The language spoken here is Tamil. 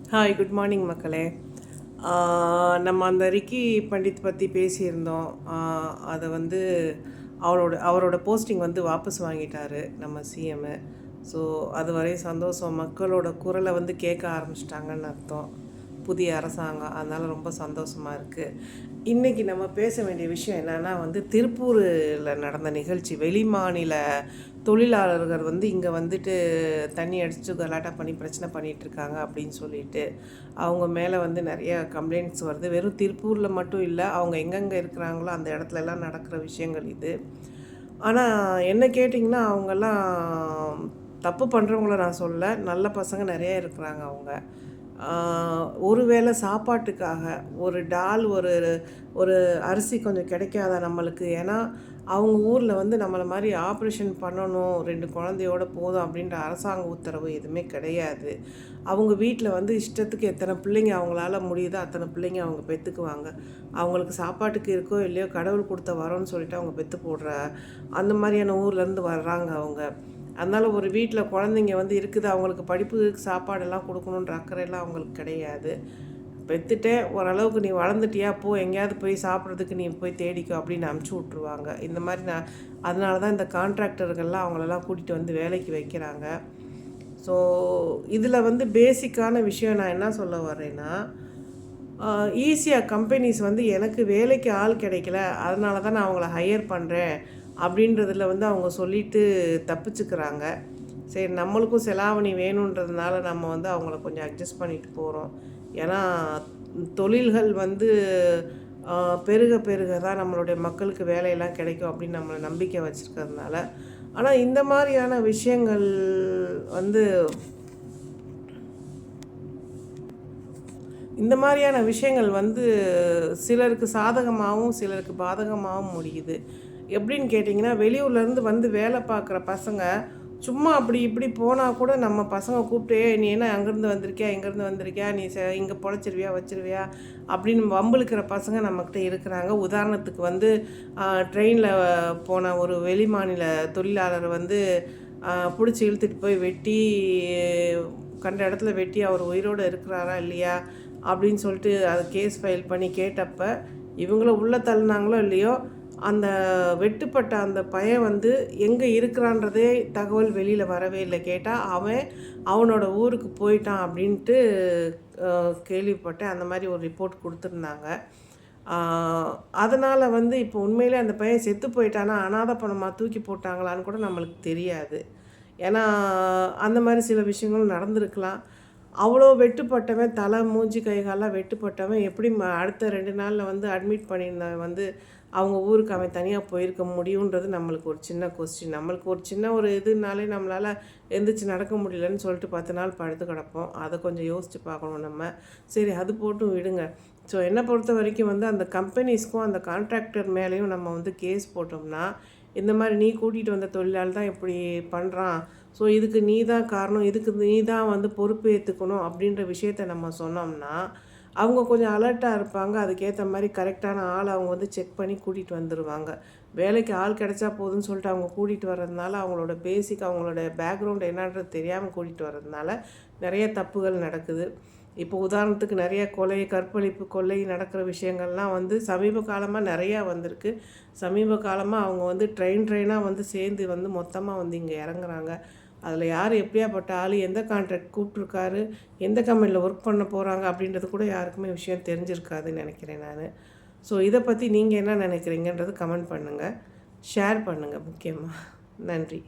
ஹாய், குட் மார்னிங் மக்களே. நம்ம அந்த ரிக்கி பண்டித் பற்றி பேசியிருந்தோம். அதை வந்து அவரோட போஸ்டிங் வந்து வாபஸ் வாங்கிட்டாரு நம்ம சிஎம்மு. ஸோ அது வரையும் சந்தோஷம். மக்களோட குரலை வந்து கேட்க ஆரம்பிச்சிட்டாங்கன்னு அர்த்தம் புதிய அரசாங்கம். அதனால் ரொம்ப சந்தோஷமாக இருக்குது. இன்றைக்கி நம்ம பேச வேண்டிய விஷயம் என்னென்னா வந்து திருப்பூரில் நடந்த நிகழ்ச்சி. வெளிமாநில தொழிலாளர்கள் வந்து இங்கே வந்துட்டு தண்ணி அடித்து கலாட்டா பண்ணி பிரச்சனை பண்ணிகிட்ருக்காங்க அப்படின்னு சொல்லிட்டு அவங்க மேலே வந்து நிறைய கம்ப்ளைண்ட்ஸ் வருது. வெறும் திருப்பூரில் மட்டும் இல்லை, அவங்க எங்கெங்கே இருக்கிறாங்களோ அந்த இடத்துலலாம் நடக்கிற விஷயங்கள் இது. ஆனால் என்ன கேட்டிங்கன்னா, அவங்கெல்லாம் தப்பு பண்ணுறவங்கள நான் சொல்ல, நல்ல பசங்க நிறைய இருக்கிறாங்க. அவங்க ஒரு வேளை சாப்பாட்டுக்காக ஒரு டால் ஒரு ஒரு அரிசி கொஞ்சம் கிடைக்காதா நம்மளுக்கு? ஏன்னா அவங்க ஊரில் வந்து நம்மளை மாதிரி ஆப்ரேஷன் பண்ணணும், 2 குழந்தையோட போதும் அப்படின்ற அரசாங்க உத்தரவு எதுவுமே கிடையாது. அவங்க வீட்டில் வந்து இஷ்டத்துக்கு எத்தனை பிள்ளைங்க அவங்களால முடியுதோ அத்தனை பிள்ளைங்க அவங்க பெற்றுக்குவாங்க. அவங்களுக்கு சாப்பாட்டுக்கு இருக்கோ இல்லையோ கடவுள் கொடுத்த வரோன்னு சொல்லிட்டு அவங்க பெற்று போடுற அந்த மாதிரியான ஊர்லேருந்து வர்றாங்க அவங்க. அதனால் ஒரு வீட்டில் குழந்தைங்க வந்து இருக்குது, அவங்களுக்கு படிப்புக்கு சாப்பாடெல்லாம் கொடுக்கணுன்ற அக்கறையெல்லாம் அவங்களுக்கு கிடையாது. பெற்றுட்டே ஓரளவுக்கு நீ வளர்ந்துட்டியா, போ எங்கேயாவது போய் சாப்பிட்றதுக்கு நீ போய் தேடிக்கோ அப்படின்னு அனுப்பிச்சி விட்ருவாங்க. இந்த மாதிரி அதனால தான் இந்த கான்ட்ராக்டர்கள்லாம் அவங்களெல்லாம் கூட்டிகிட்டு வந்து வேலைக்கு வைக்கிறாங்க. ஸோ இதில் வந்து பேசிக்கான விஷயம் நான் என்ன சொல்ல வரேன்னா, ஈஸியாக கம்பெனிஸ் வந்து எனக்கு வேலைக்கு ஆள் கிடைக்கல, அதனால தான் நான் அவங்கள ஹையர் பண்ணுறேன் அப்படின்றதில் வந்து அவங்க சொல்லிட்டு தப்பிச்சுக்கிறாங்க. சரி, நம்மளுக்கும் செலாவணி வேணுன்றதுனால நம்ம வந்து அவங்கள கொஞ்சம் அட்ஜஸ்ட் பண்ணிட்டு போகிறோம். ஏன்னா தொழில்கள் வந்து பெருக பெருக தான் நம்மளுடைய மக்களுக்கு வேலையெல்லாம் கிடைக்கும் அப்படின்னு நம்மளை நம்பிக்கை வச்சுருக்கிறதுனால. ஆனால் இந்த மாதிரியான விஷயங்கள் வந்து சிலருக்கு சாதகமாகவும் சிலருக்கு பாதகமாகவும் முடியுது. எப்படின்னு கேட்டிங்கன்னா, வெளியூர்லேருந்து வந்து வேலை பார்க்குற பசங்க சும்மா அப்படி இப்படி போனால் கூட நம்ம பசங்க கூப்பிட்டு, நீ என்ன அங்கேருந்து வந்திருக்கியா, இங்கேருந்து வந்திருக்கியா, நீ இங்கே பொழைச்சிருவியா வச்சிருவியா அப்படின்னு வம்பிழுக்கிற பசங்க நம்மக்கிட்ட இருக்கிறாங்க. உதாரணத்துக்கு வந்து ட்ரெயினில் போன ஒரு வெளிமாநில தொழிலாளர் வந்து பிடிச்சி இழுத்துட்டு போய் வெட்டி, கண்ட இடத்துல வெட்டி அவர் உயிரோடு இருக்கிறாரா இல்லையா அப்படின்னு சொல்லிட்டு அது கேஸ் ஃபைல் பண்ணி கேட்டப்ப இவங்கள உள்ளே தள்ளினாங்களோ இல்லையோ, அந்த வெட்டுப்பட்ட அந்த பையன் வந்து எங்கே இருக்கிறான்றதே தகவல் வெளியில் வரவே இல்லை. கேட்டால் அவனோட ஊருக்கு போயிட்டான் அப்படின்ட்டு கேள்விப்பட்டேன். அந்த மாதிரி ஒரு ரிப்போர்ட் கொடுத்துருந்தாங்க. அதனால் வந்து இப்போ உண்மையிலே அந்த பையன் செத்து போயிட்டானா, அனாதை பணமாக தூக்கி போட்டாங்களான்னு கூட நம்மளுக்கு தெரியாது. ஏன்னா அந்த மாதிரி சில விஷயங்களும் நடந்திருக்கலாம். அவ்வளோ வெட்டுப்பட்டவன், தலை மூஞ்சி கைகாலெலாம் வெட்டுப்பட்டவன் எப்படி அடுத்த 2 நாளில் வந்து அட்மிட் பண்ணியிருந்தவன் வந்து அவங்க ஊருக்கு அவன் தனியாக போயிருக்க முடியுன்றது நம்மளுக்கு ஒரு சின்ன கொஸ்டின். நம்மளுக்கு ஒரு சின்ன ஒரு இதுனாலே நம்மளால் எந்திரிச்சு நடக்க முடியலன்னு சொல்லிட்டு 10 நாள் படுத்து கிடப்போம். அதை கொஞ்சம் யோசித்து பார்க்கணும் நம்ம. சரி, அது போட்டும் விடுங்க. ஸோ என்னை பொறுத்த வரைக்கும் வந்து அந்த கம்பெனிஸ்க்கும் அந்த கான்ட்ராக்டர் மேலேயும் நம்ம வந்து கேஸ் போட்டோம்னா, இந்த மாதிரி நீ கூட்டிகிட்டு வந்த தொழிலாளி தான் இப்படி பண்ணுறான், ஸோ இதுக்கு நீ தான் காரணம், இதுக்கு நீ தான் வந்து பொறுப்பு ஏற்றுக்கணும் அப்படின்ற விஷயத்த நம்ம சொன்னோம்னா, அவங்க கொஞ்சம் அலர்ட்டாக இருப்பாங்க. அதுக்கேற்ற மாதிரி கரெக்டான ஆள் அவங்க வந்து செக் பண்ணி கூட்டிகிட்டு வந்துடுவாங்க. வேலைக்கு ஆள் கிடைச்சா போதும்னு சொல்லிட்டு அவங்க கூட்டிகிட்டு வர்றதுனால, அவங்களோட பேசிக் அவங்களோட பேக்ரவுண்ட் என்னன்றது தெரியாமல் கூட்டிகிட்டு வர்றதுனால நிறைய தப்புகள் நடக்குது. இப்போ உதாரணத்துக்கு நிறைய கொலை, கற்பழிப்பு, கொள்ளை நடக்கிற விஷயங்கள்லாம் வந்து சமீப காலமாக நிறையா வந்திருக்கு. சமீப காலமாக அவங்க வந்து ட்ரெயினாக வந்து சேர்ந்து வந்து மொத்தமாக வந்து இங்கே இறங்குறாங்க. அதில் யார் எப்படியாப்பட்ட ஆள், எந்த கான்ட்ராக்ட் கூப்பிட்ருக்காரு, எந்த கம்பெனியில் ஒர்க் பண்ண போகிறாங்க அப்படின்றது கூட யாருக்குமே விஷயம் தெரிஞ்சிருக்காதுன்னு நினைக்கிறேன் நான். ஸோ இதை பற்றி நீங்கள் என்ன நினைக்கிறீங்கன்றது கமெண்ட் பண்ணுங்கள், ஷேர் பண்ணுங்கள் முக்கியமாக. நன்றி.